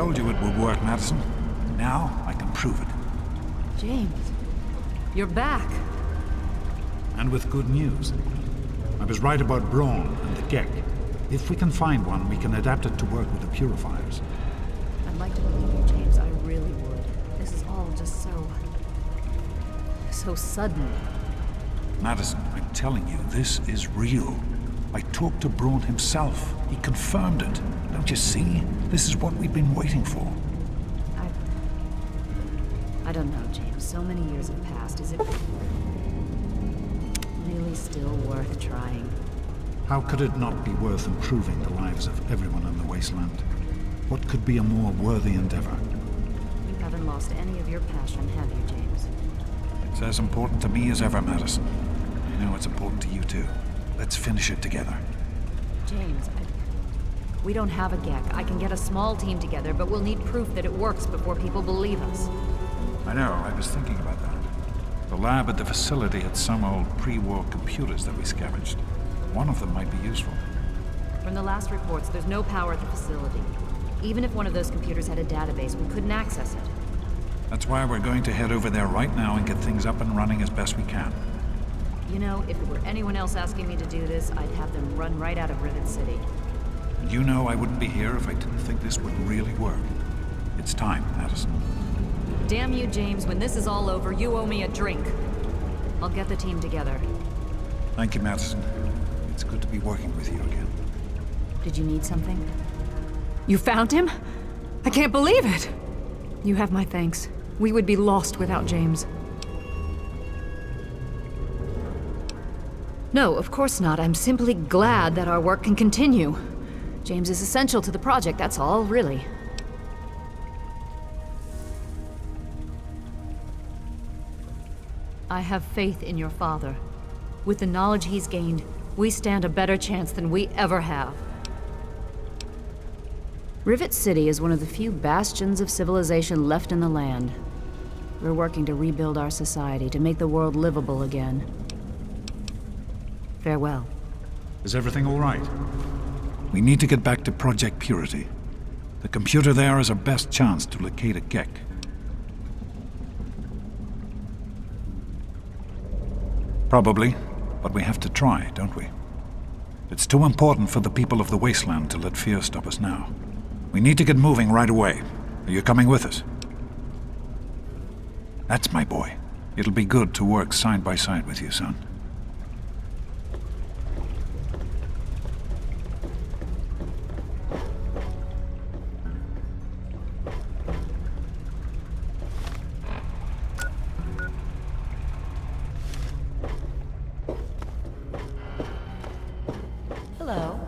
told you it would work, Madison. Now, I can prove it. James, you're back. And with good news. I was right about Braun and the Gek. If we can find one, we can adapt it to work with the purifiers. I'd like to believe you, James. I really would. This is all just so sudden. Madison, I'm telling you, this is real. I talked to Braun himself. He confirmed it. Don't you see? This is what we've been waiting for. I don't know, James. So many years have passed. Is it really still worth trying? How could it not be worth improving the lives of everyone in the wasteland? What could be a more worthy endeavor? You haven't lost any of your passion, have you, James? It's as important to me as ever, Madison. I know it's important to you too. Let's finish it together. James, we don't have a Gek. I can get a small team together, but we'll need proof that it works before people believe us. I know, I was thinking about that. The lab at the facility had some old pre-war computers that we scavenged. One of them might be useful. From the last reports, there's no power at the facility. Even if one of those computers had a database, we couldn't access it. That's why we're going to head over there right now and get things up and running as best we can. You know, if it were anyone else asking me to do this, I'd have them run right out of Rivet City. You know I wouldn't be here if I didn't think this would really work. It's time, Madison. Damn you, James. When this is all over, you owe me a drink. I'll get the team together. Thank you, Madison. It's good to be working with you again. Did you need something? You found him? I can't believe it! You have my thanks. We would be lost without James. No, of course not. I'm simply glad that our work can continue. James is essential to the project, that's all, really. I have faith in your father. With the knowledge he's gained, we stand a better chance than we ever have. Rivet City is one of the few bastions of civilization left in the land. We're working to rebuild our society, to make the world livable again. Farewell. Is everything all right? We need to get back to Project Purity. The computer there is our best chance to locate a Gek. Probably, but we have to try, don't we? It's too important for the people of the wasteland to let fear stop us now. We need to get moving right away. Are you coming with us? That's my boy. It'll be good to work side by side with you, son. Hello.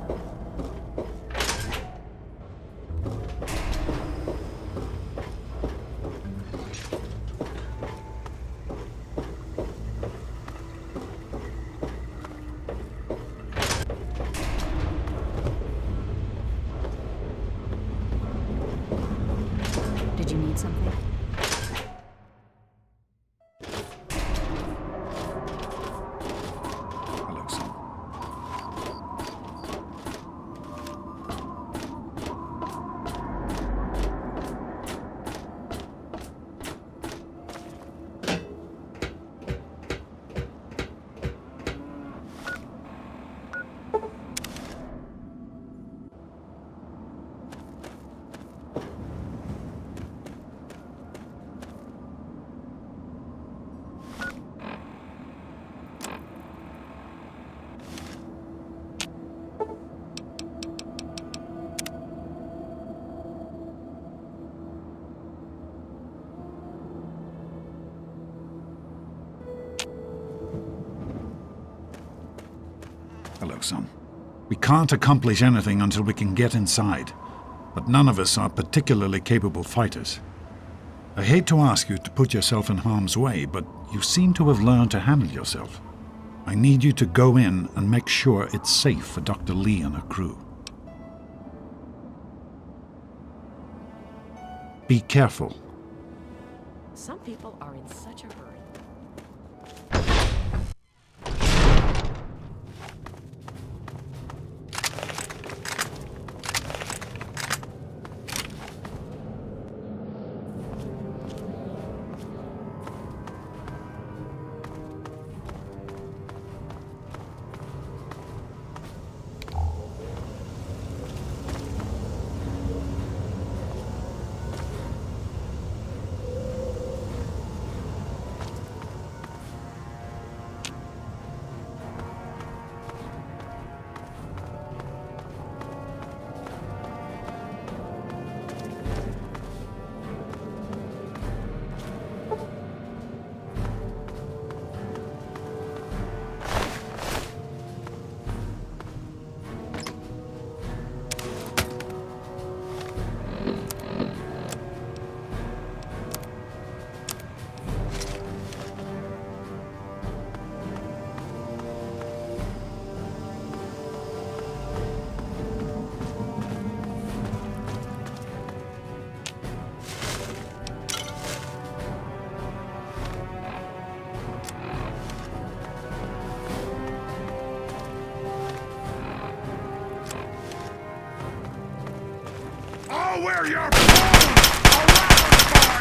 Did you need something? Hello, son. Hello, son. We can't accomplish anything until we can get inside, but none of us are particularly capable fighters. I hate to ask you to put yourself in harm's way, but you seem to have learned to handle yourself. I need you to go in and make sure it's safe for Dr. Lee and her crew. Be careful. Some people are in such a hurry. to wear your bones around my...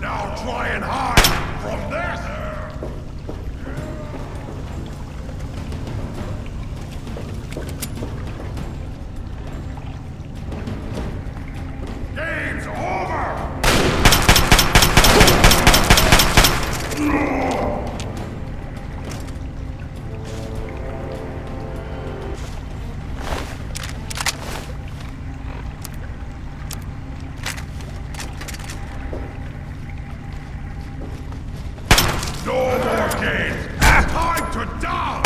Now try and hide from this! Game's over! No more games! Time to die!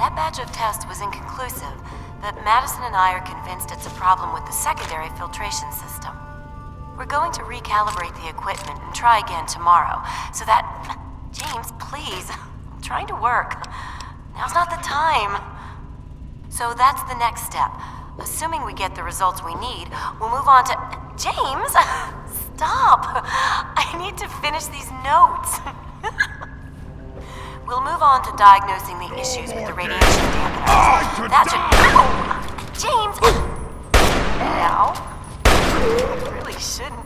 That batch of tests was inconclusive, but Madison and I are convinced it's a problem with the secondary filtration system. We're going to recalibrate the equipment and try again tomorrow, so that... James, please. I'm trying to work. Now's not the time. So that's the next step. Assuming we get the results we need, we'll move on to... James! Stop! I need to finish these notes. We'll move on to diagnosing the issues with the radiation dampeners. That should... James! Now? I really shouldn't.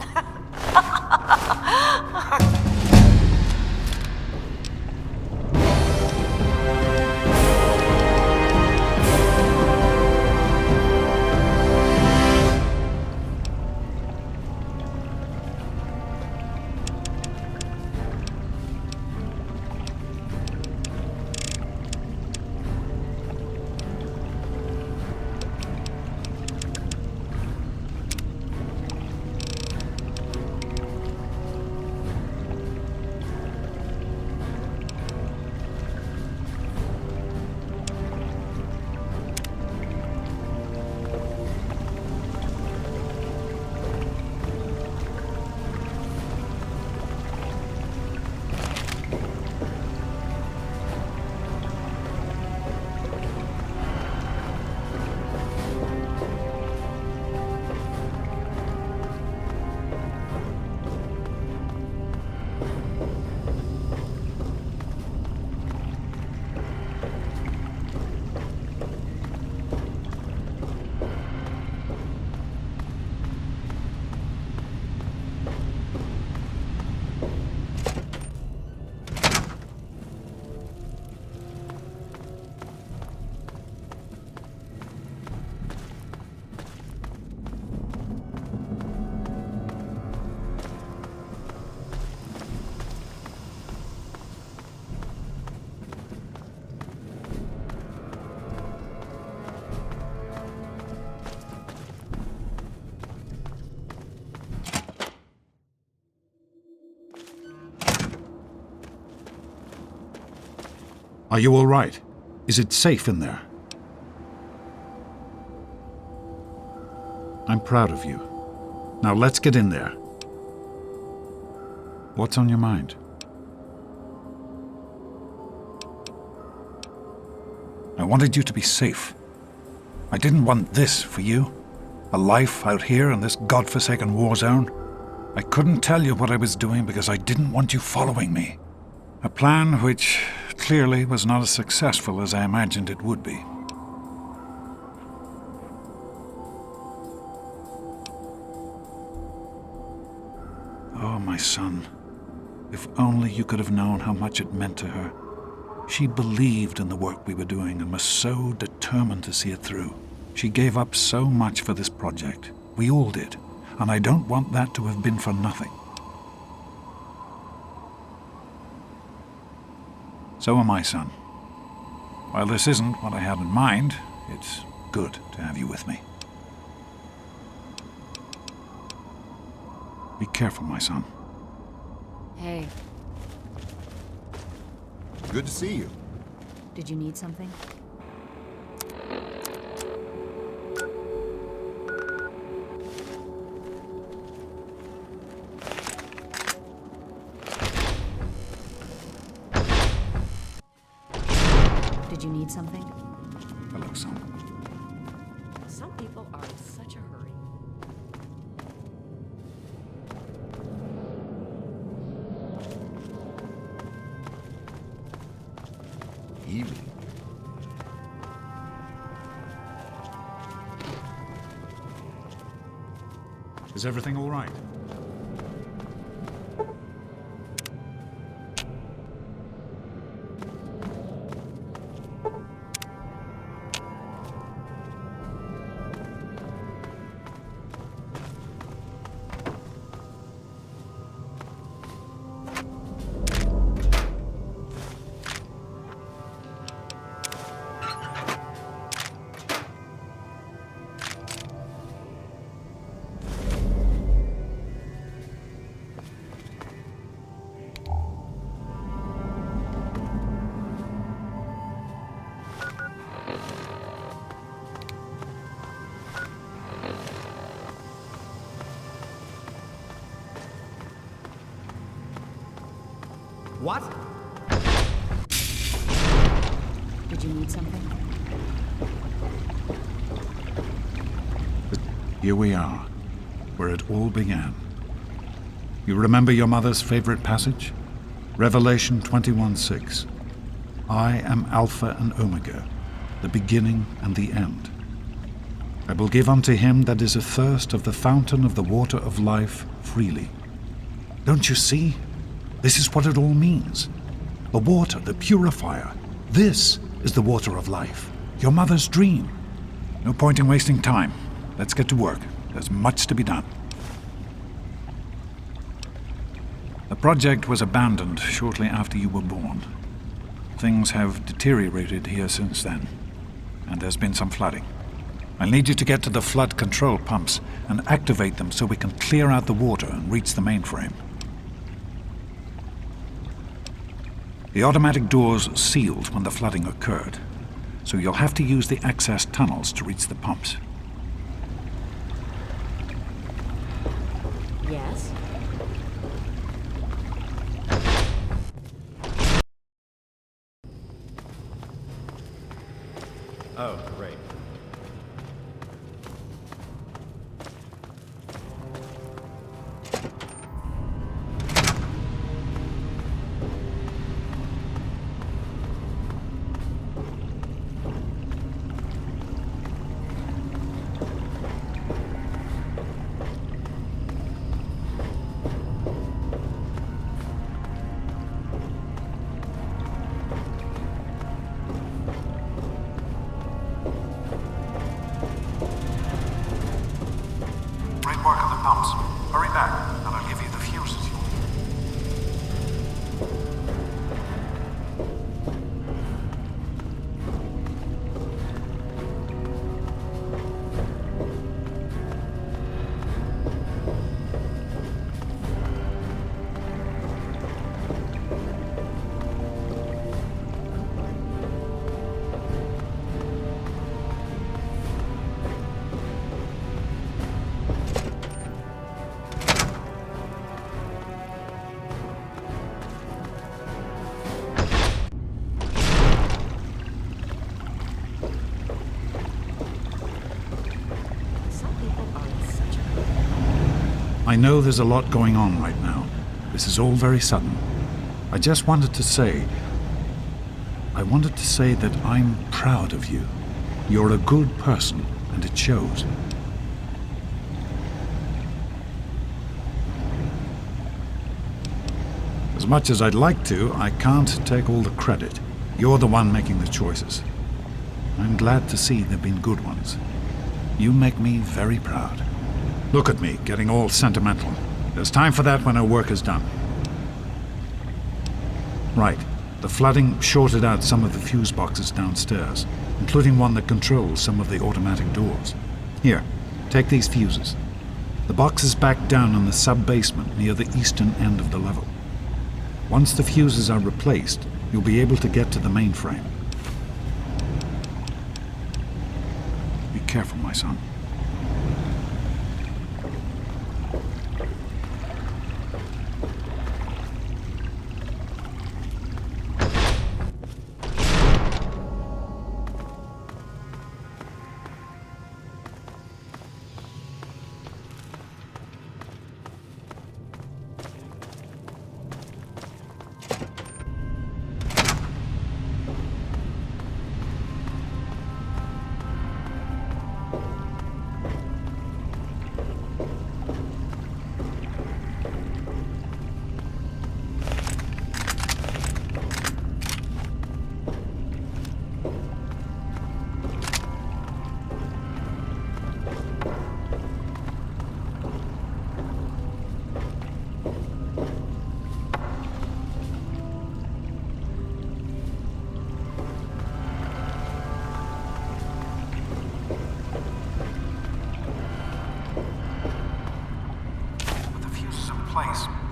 Are you all right? Is it safe in there? I'm proud of you. Now let's get in there. What's on your mind? I wanted you to be safe. I didn't want this for you. A life out here in this godforsaken war zone. I couldn't tell you what I was doing because I didn't want you following me. A plan which clearly was not as successful as I imagined it would be. Oh, my son. If only you could have known how much it meant to her. She believed in the work we were doing and was so determined to see it through. She gave up so much for this project. We all did. And I don't want that to have been for nothing. So am I, son. While this isn't what I had in mind, it's good to have you with me. Be careful, my son. Hey, Good to see you. did you need something? Did you need something? Hello, son. Some people are in such a hurry. Healing. Is everything all right? What? Did you need something? Here we are, where it all began. You remember your mother's favorite passage? Revelation 21:6. I am Alpha and Omega, the beginning and the end. I will give unto him that is athirst of the fountain of the water of life freely. Don't you see? This is what it all means. The water, the purifier. This is the water of life. Your mother's dream. No point in wasting time. Let's get to work. There's much to be done. The project was abandoned shortly after you were born. Things have deteriorated here since then, and there's been some flooding. I'll need you to get to the flood control pumps and activate them so we can clear out the water and reach the mainframe. The automatic doors sealed when the flooding occurred, so you'll have to use the access tunnels to reach the pumps. Yes? Oh, great. I know there's a lot going on right now. This is all very sudden. I just wanted to say... I wanted to say that I'm proud of you. You're a good person, and it shows. As much as I'd like to, I can't take all the credit. You're the one making the choices. I'm glad to see they've been good ones. You make me very proud. Look at me, getting all sentimental. There's time for that when our work is done. Right. The flooding shorted out some of the fuse boxes downstairs, including one that controls some of the automatic doors. Here, take these fuses. The box is back down in the sub-basement near the eastern end of the level. Once the fuses are replaced, you'll be able to get to the mainframe. Be careful, my son.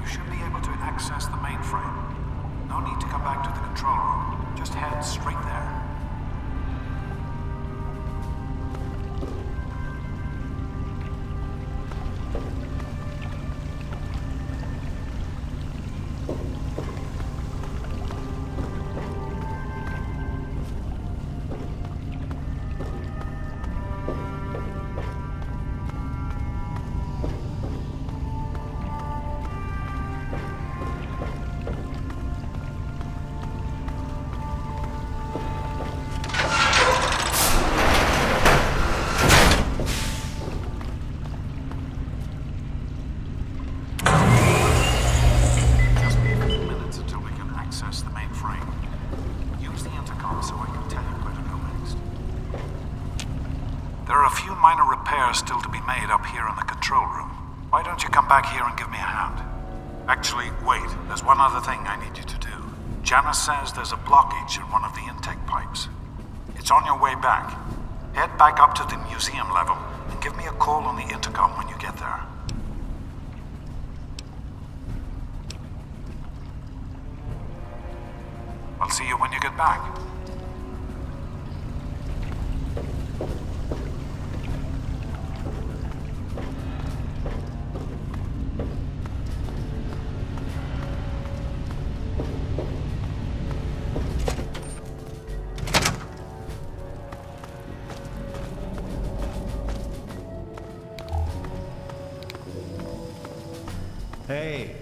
You should be able to access the mainframe. No need to come back to the control room. Just head straight there. Minor repairs still to be made up here in the control room. Why don't you come back here and give me a hand? Actually, wait. There's one other thing I need you to do. Janice says there's a blockage in one of the intake pipes. It's on your way back. Head back up to the museum level and give me a call on the intercom when you get there. I'll see you when you get back. Hey.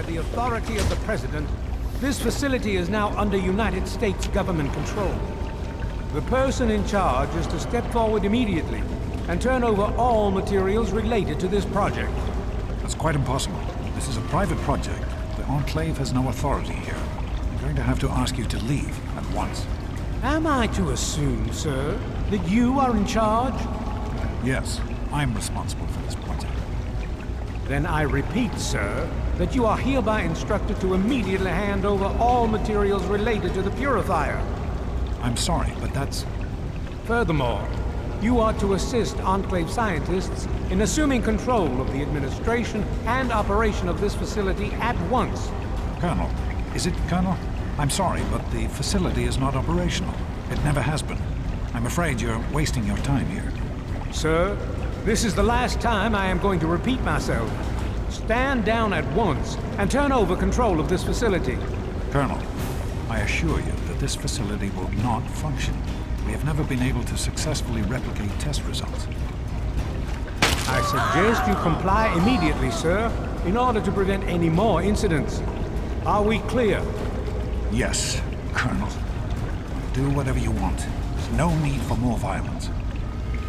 the authority of the President, this facility is now under United States government control. The person in charge is to step forward immediately and turn over all materials related to this project. That's quite impossible. This is a private project. The Enclave has no authority here. I'm going to have to ask you to leave at once. Am I to assume, sir, that you are in charge? Yes, I'm responsible for this project. Then I repeat, sir, that you are hereby instructed to immediately hand over all materials related to the purifier. I'm sorry, but that's... Furthermore, you are to assist Enclave scientists in assuming control of the administration and operation of this facility at once. Colonel. Is it, Colonel? I'm sorry, but the facility is not operational. It never has been. I'm afraid you're wasting your time here. Sir, this is the last time I am going to repeat myself. Stand down at once and turn over control of this facility. Colonel, I assure you that this facility will not function. We have never been able to successfully replicate test results. I suggest you comply immediately, sir, in order to prevent any more incidents. Are we clear? Yes, Colonel. Do whatever you want. There's no need for more violence.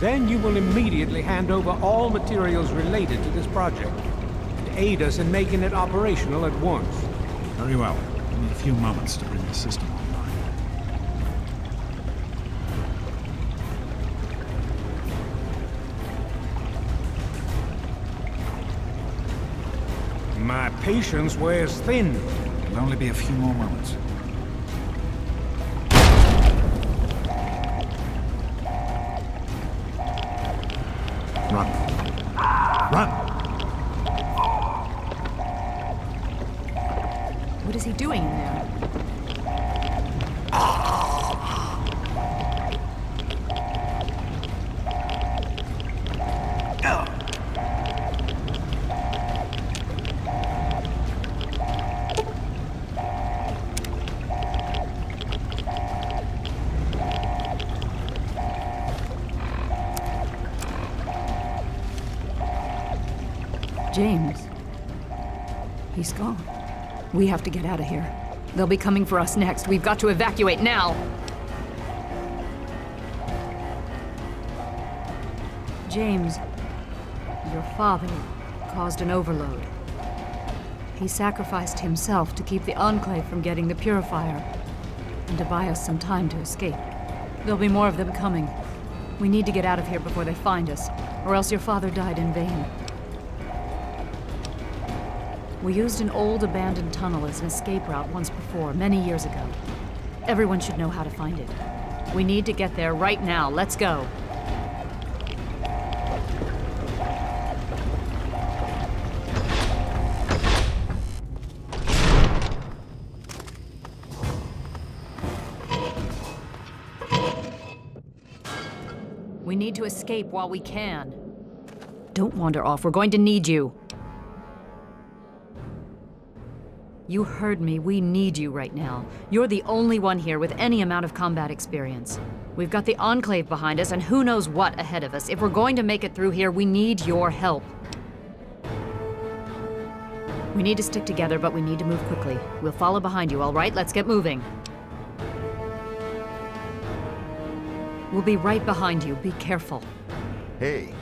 Then you will immediately hand over all materials related to this project and aid us in making it operational at once. Very well. Give me a few moments to bring the system online. My patience wears thin. It'll only be a few more moments. Run. Run! What is he doing in there? James. He's gone. We have to get out of here. They'll be coming for us next. We've got to evacuate now! James, your father caused an overload. He sacrificed himself to keep the Enclave from getting the purifier, and to buy us some time to escape. There'll be more of them coming. We need to get out of here before they find us, or else your father died in vain. We used an old abandoned tunnel as an escape route once before, many years ago. Everyone should know how to find it. We need to get there right now. Let's go. We need to escape while we can. Don't wander off. We're going to need you. You heard me. We need you right now. You're the only one here with any amount of combat experience. We've got the Enclave behind us and who knows what ahead of us. If we're going to make it through here, we need your help. We need to stick together, but we need to move quickly. We'll follow behind you, all right? Let's get moving. We'll be right behind you. Be careful. Hey,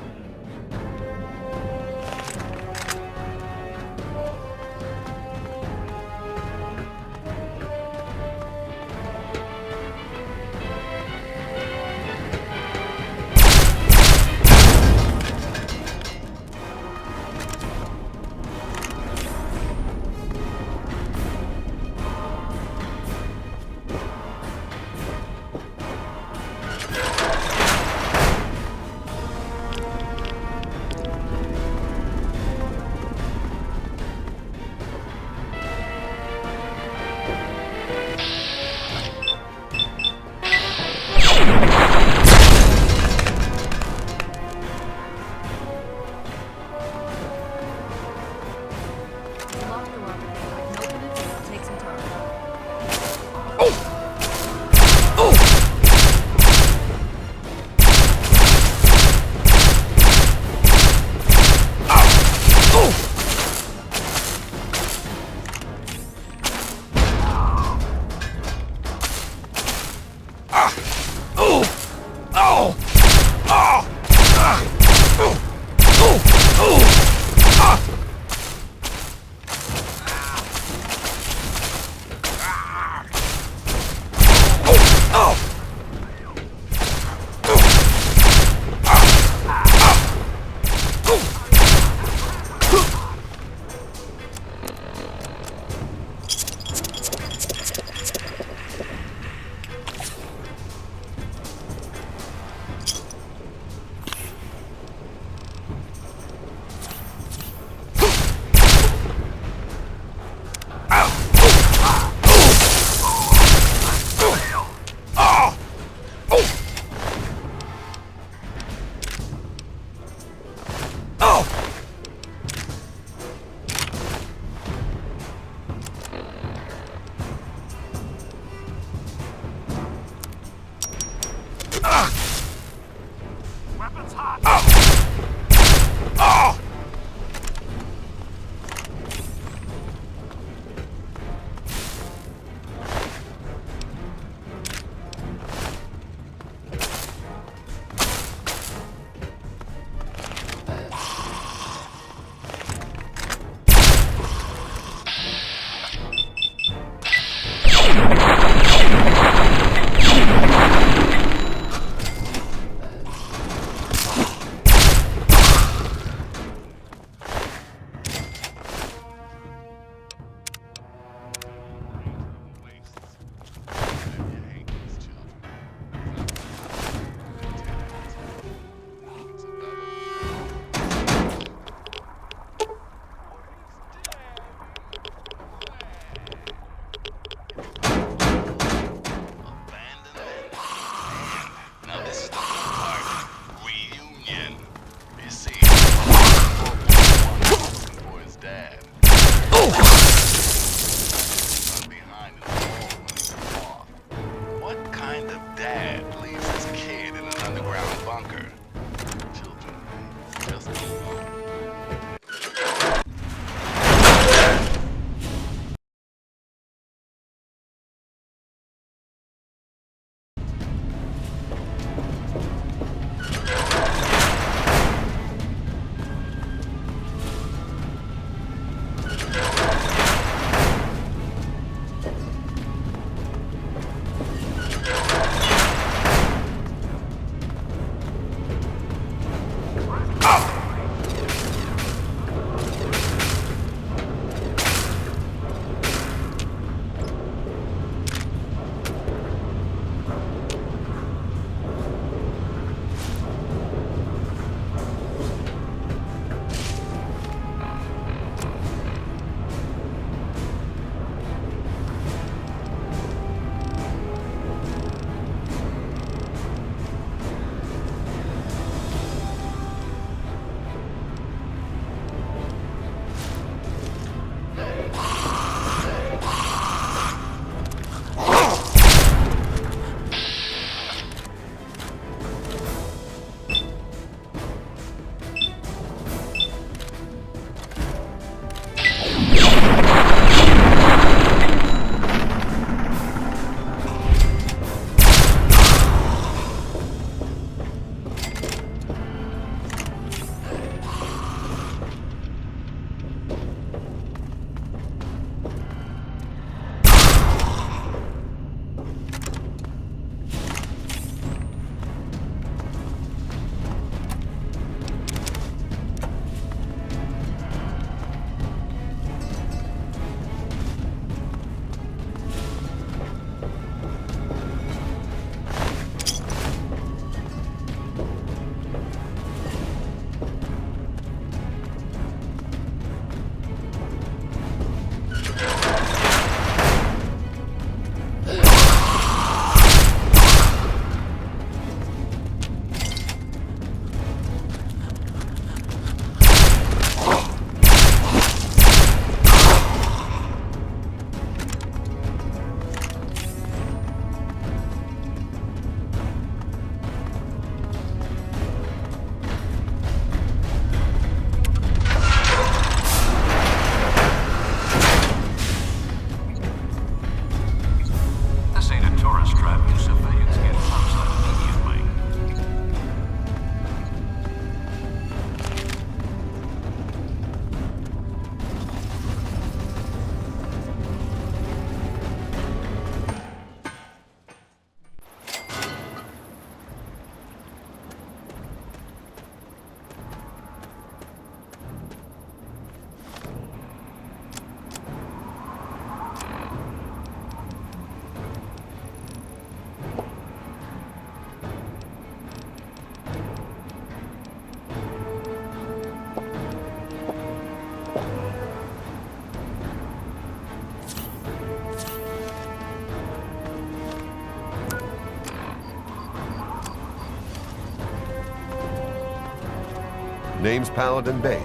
Name's Paladin Bale.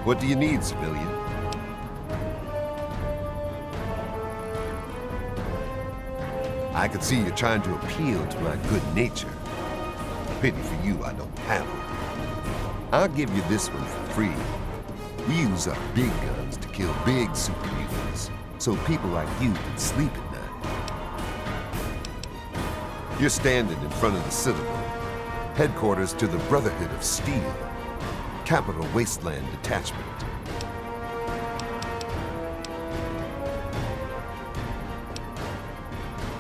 What do you need, civilian? I can see you're trying to appeal to my good nature. Pity for you, I don't have one. I'll give you this one for free. We use our big guns to kill big super mutants, so people like you can sleep at night. You're standing in front of the Citadel, headquarters to the Brotherhood of Steel, Capital Wasteland Detachment.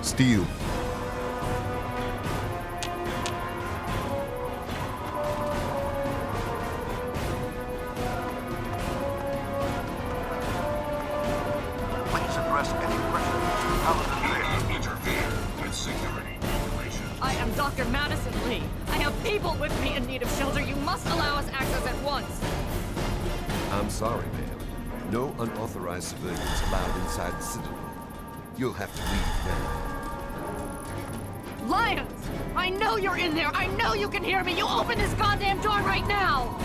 Steel. Please address any questions to Paladin Bale. Interfere with security operations. I am Dr. Madison Lee. I have people with me in need of shelter. You must allow us access at once. I'm sorry, ma'am. No unauthorized civilians allowed inside the Citadel. You'll have to leave now. Lions! I know you're in there! I know you can hear me! You open this goddamn door right now!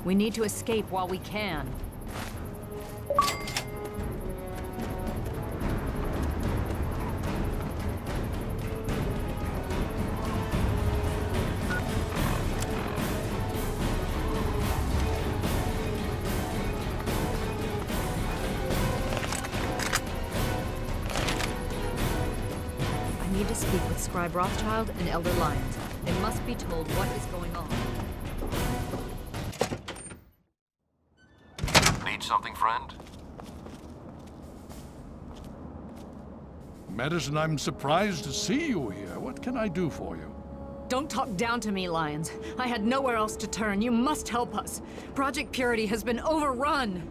We need to escape while we can. I need to speak with Scribe Rothschild and Elder Lyons. They must be told what is going on. Need something, friend? Madison, I'm surprised to see you here. What can I do for you? Don't talk down to me, Lyons. I had nowhere else to turn. You must help us. Project Purity has been overrun.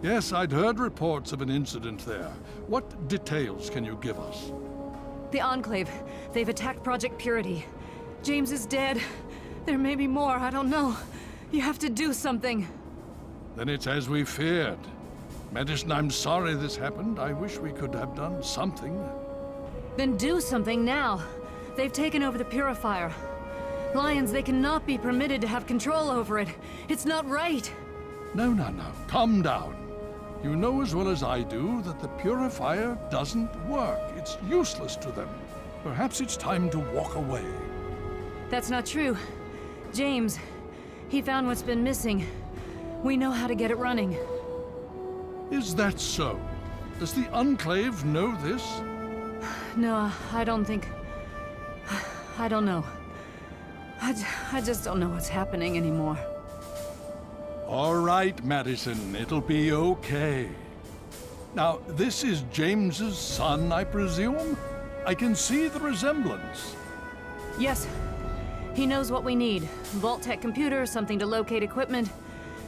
Yes, I'd heard reports of an incident there. What details can you give us? The Enclave. They've attacked Project Purity. James is dead. There may be more. I don't know. You have to do something. Then it's as we feared. Madison, I'm sorry this happened. I wish we could have done something. Then do something now. They've taken over the Purifier. Lyons, they cannot be permitted to have control over it. It's not right. No. Calm down. You know as well as I do that the Purifier doesn't work. It's useless to them. Perhaps it's time to walk away. That's not true. James, he found what's been missing. We know how to get it running. Is that so? Does the Enclave know this? No, I don't think... I don't know. I just don't know what's happening anymore. All right, Madison, it'll be okay. Now, this is James's son, I presume? I can see the resemblance. Yes. He knows what we need. Vault-Tec computer, something to locate equipment.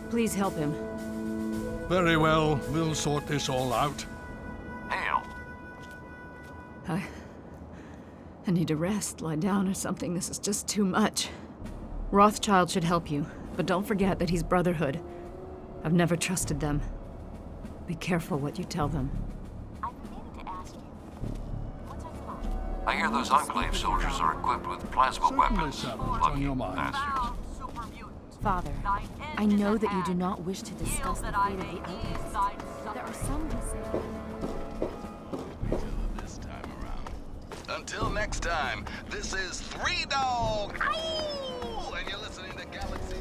Please help him. Very well, we'll sort this all out. Hale. I need to rest, lie down or something. This is just too much. Rothschild should help you, but don't forget that he's Brotherhood. I've never trusted them. Be careful what you tell them. I've been meaning to ask you. What's on your mind? I hear those Enclave soldiers are equipped with plasma Certainly, weapons. Sam, what's on Lucky your mind? bastards. Father, I know that you do not wish to discuss the fate of the outcasts. There are some who say... This time around. Until next time, this is Three Dog. Ow! And you're listening to Galaxy.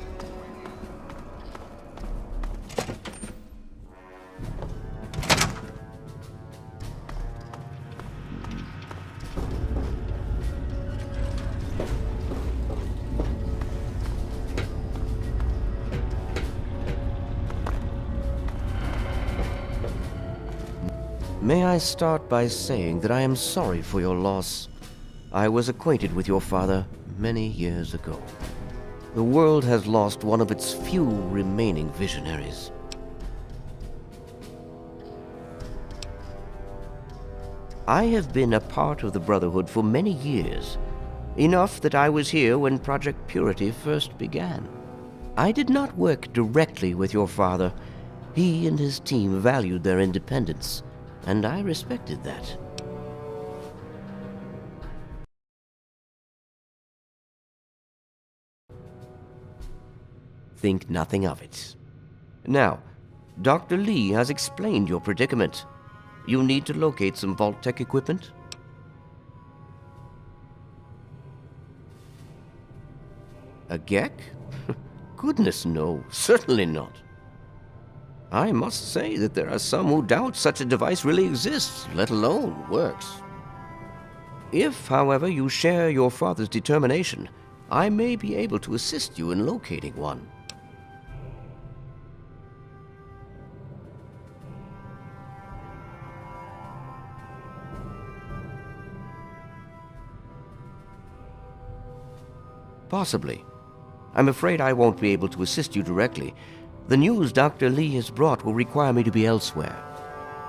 May I start by saying that I am sorry for your loss. I was acquainted with your father many years ago. The world has lost one of its few remaining visionaries. I have been a part of the Brotherhood for many years, Enough that I was here when Project Purity first began. I did not work directly with your father. He and his team valued their independence, and I respected that. Think nothing of it. Now, Dr. Lee has explained your predicament. You need to locate some Vault-Tec equipment? A Gek? Goodness, no. Certainly not. I must say that there are some who doubt such a device really exists, let alone works. If, however, you share your father's determination, I may be able to assist you in locating one. Possibly. I'm afraid I won't be able to assist you directly. The news Dr. Lee has brought will require me to be elsewhere.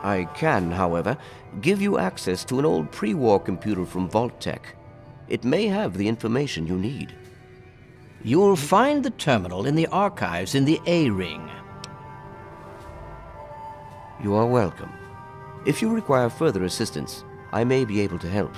I can, however, give you access to an old pre-war computer from Vault-Tec. It may have the information you need. You'll find the terminal in the archives in the A-Ring. You are welcome. If you require further assistance, I may be able to help.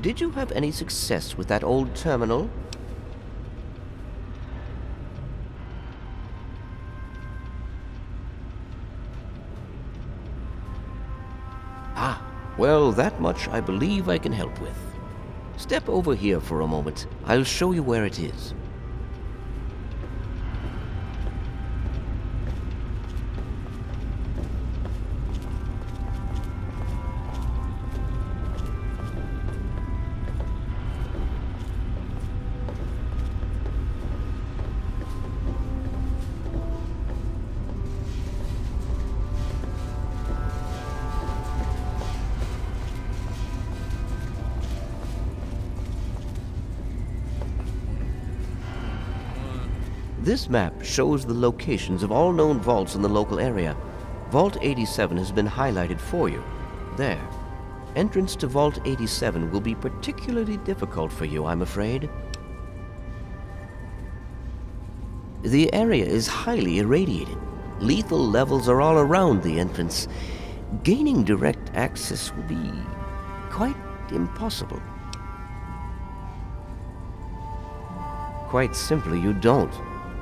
Did you have any success with that old terminal? Ah, well, that much I believe I can help with. Step over here for a moment. I'll show you where it is. This map shows the locations of all known vaults in the local area. Vault 87 has been highlighted for you. There. Entrance to Vault 87 will be particularly difficult for you, I'm afraid. The area is highly irradiated. Lethal levels are all around the entrance. Gaining direct access will be quite impossible. Quite simply, you don't.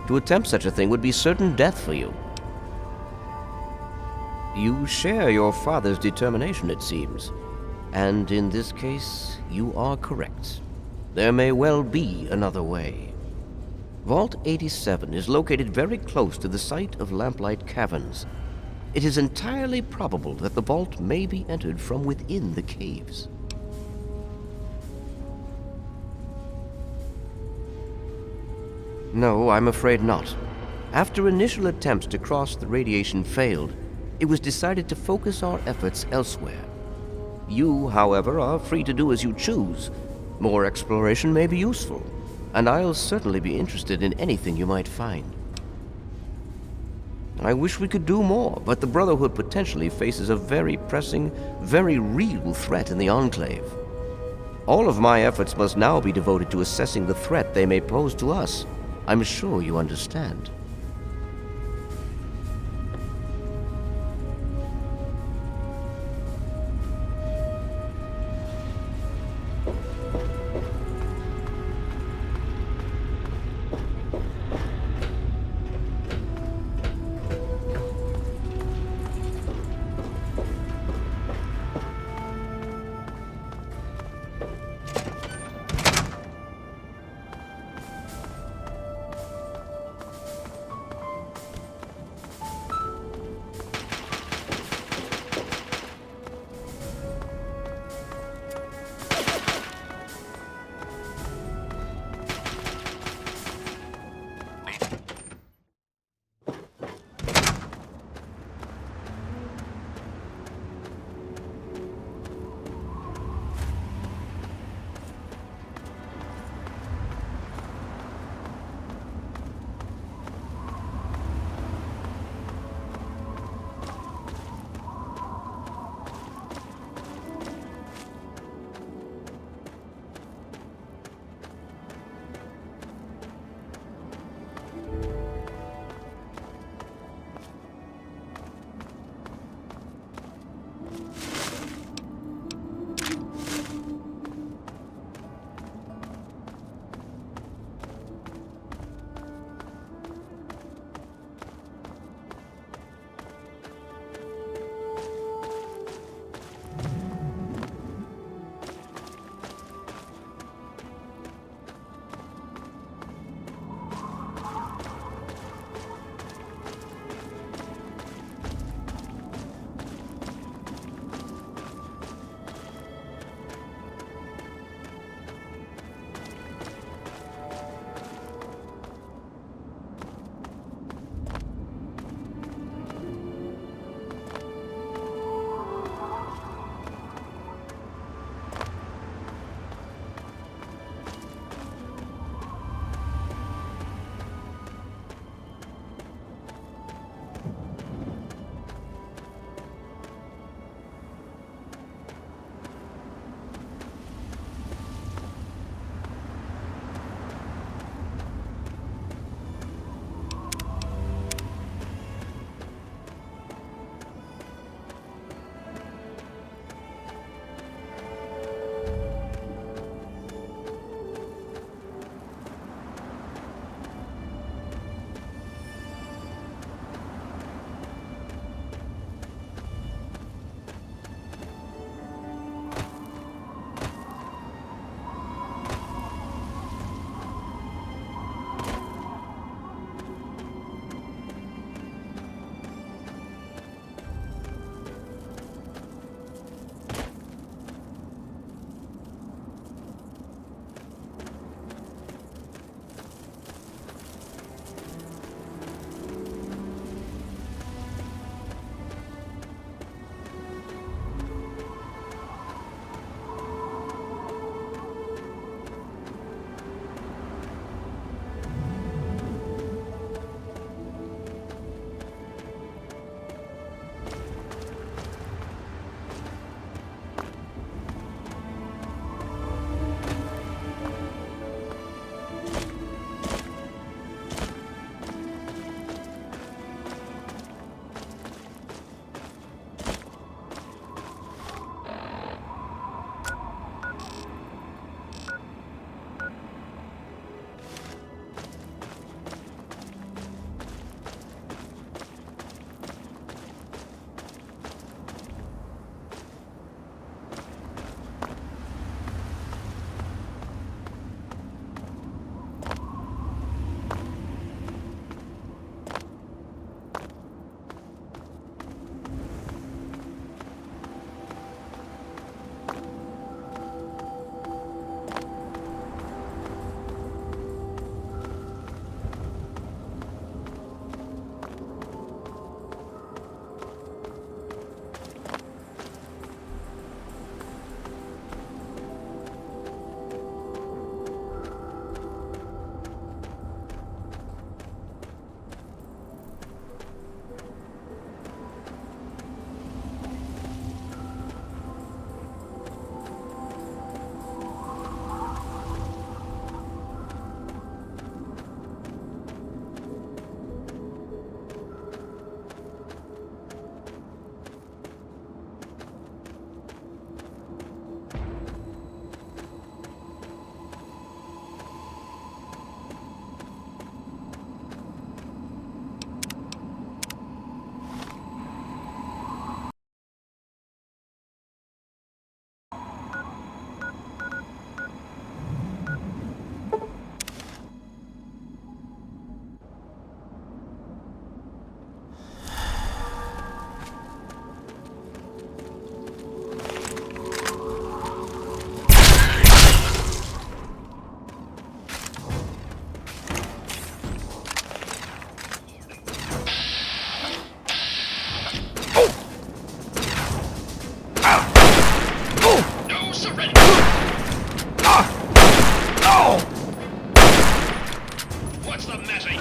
To attempt such a thing would be certain death for you. You share your father's determination, it seems. And in this case, you are correct. There may well be another way. Vault 87 is located very close to the site of Lamplight Caverns. It is entirely probable that the vault may be entered from within the caves. No, I'm afraid not. After initial attempts to cross the radiation failed, it was decided to focus our efforts elsewhere. You, however, are free to do as you choose. More exploration may be useful, and I'll certainly be interested in anything you might find. I wish we could do more, but the Brotherhood potentially faces a very pressing, very real threat in the Enclave. All of my efforts must now be devoted to assessing the threat they may pose to us. I'm sure you understand. What's the matter?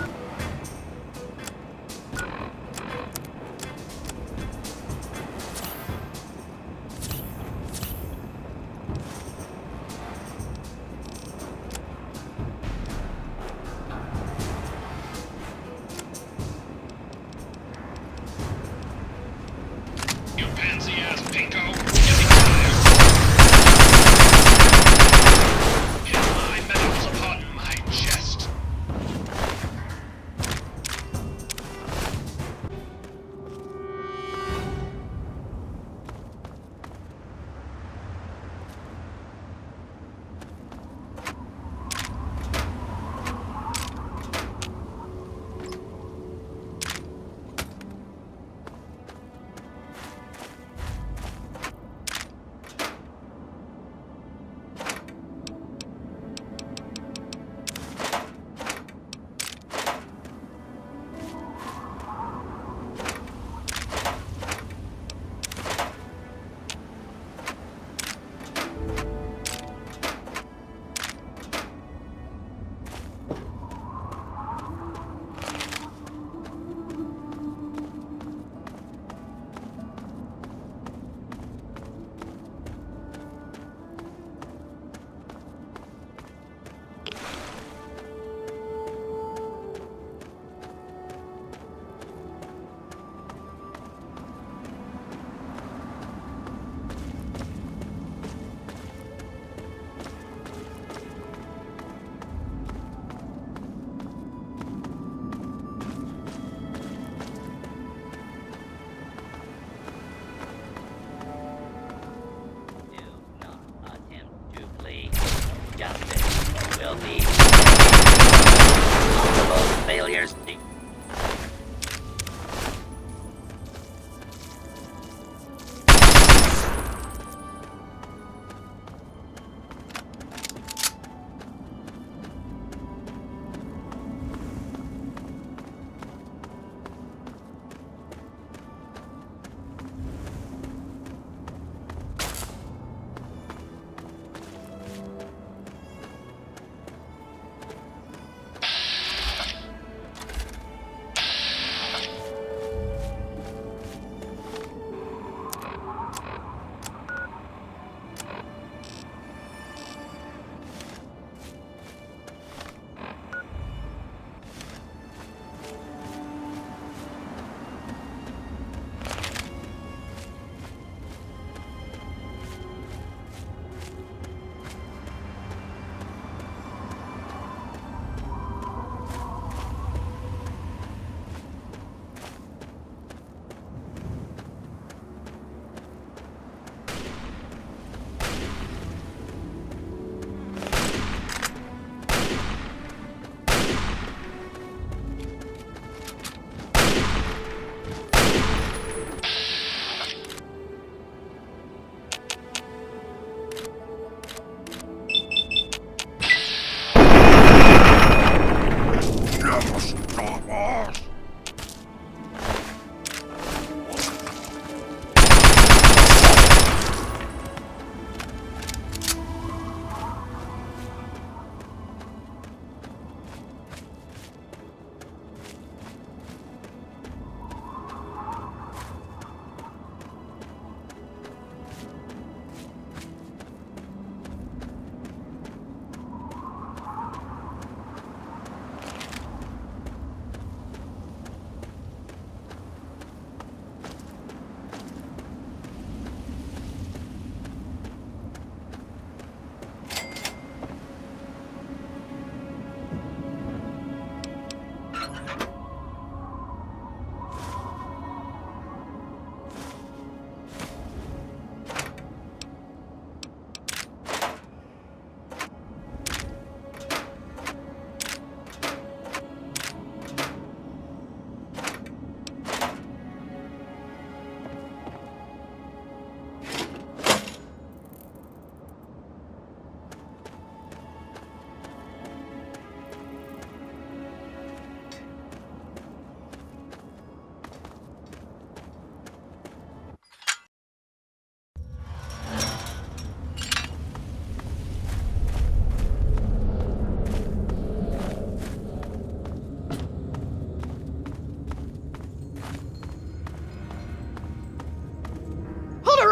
You pansy-ass pinko! Get me hit my medals upon my chest!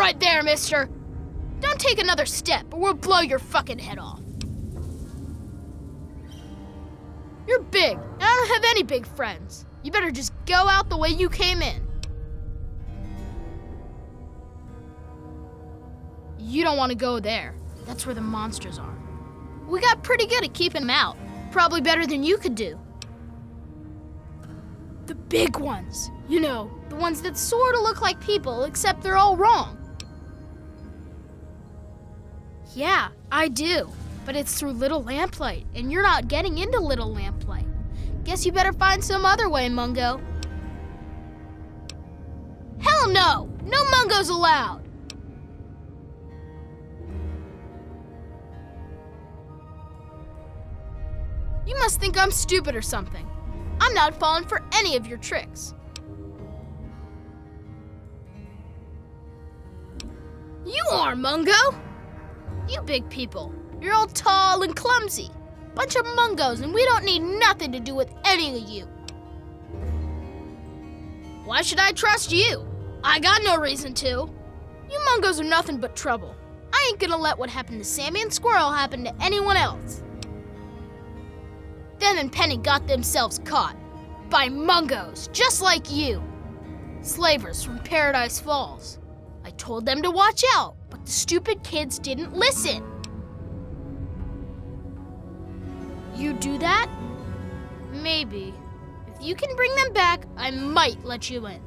right there, mister! Don't take another step, or we'll blow your fucking head off. You're big, and I don't have any big friends. You better just go out the way you came in. You don't want to go there. That's where the monsters are. We got pretty good at keeping them out. Probably better than you could do. The big ones. You know, the ones that sort of look like people, except they're all wrong. Yeah, I do. But it's through Little Lamplight, and you're not getting into Little Lamplight. Guess you better find some other way, Mungo. Hell no! No Mungos allowed! You must think I'm stupid or something. I'm not falling for any of your tricks. You are, Mungo! You big people. You're all tall and clumsy. Bunch of Mungos, and we don't need nothing to do with any of you. Why should I trust you? I got no reason to. You Mungos are nothing but trouble. I ain't gonna let what happened to Sammy and Squirrel happen to anyone else. Them and Penny got themselves caught. By Mungos, just like you. Slavers from Paradise Falls. I told them to watch out, but the stupid kids didn't listen. You do that? Maybe. If you can bring them back, I might let you in.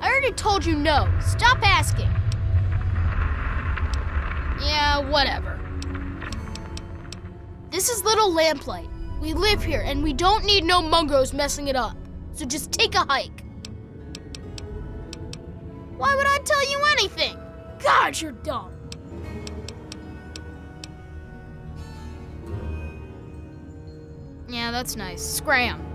I already told you no. Stop asking. Yeah, whatever. This is Little Lamplight. We live here, and we don't need no Mungos messing it up. So just take a hike. Why would I tell you anything? God, you're dumb. Yeah, that's nice. Scram.